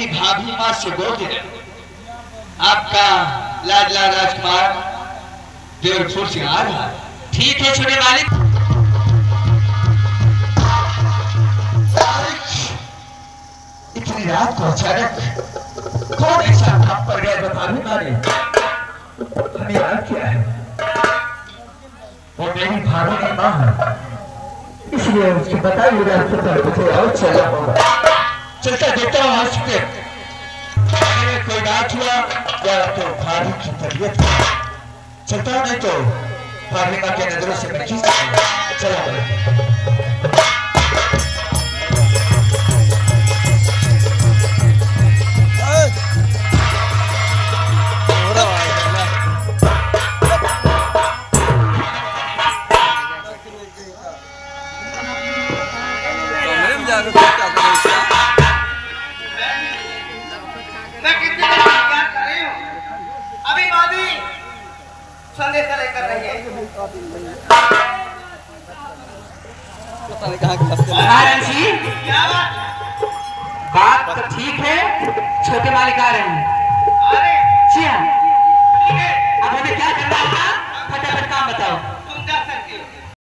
मेरी भाभी माँ से बोल आपका लाडला राजकुमार देवरपुर से आ रहा है। ठीक है छोटे मालिक। इतनी रात को अचानक कौन ऐसा काम पर गया भाभी माँ ने हमें याद किया है। वो मेरी भाभी की माँ है, इसलिए उसकी बताइएगा मुझे और चला होगा। चलता देखता हूँ हॉस्पिटल कोई बात हुआ या तो भाभी की तबीयत चलता हूँ, नहीं तो भाभी माँ के नजरों से मैं खींच चला। मैं कितने क्या कर रही हूँ? अभी भाभी संदेश लेकर रही है। महाराज जी क्या बात तो ठीक है, छोटे मालिक आ रहे हैं। अरे जी हाँ, अब हमें क्या करना होगा फटाफट काम बताओ।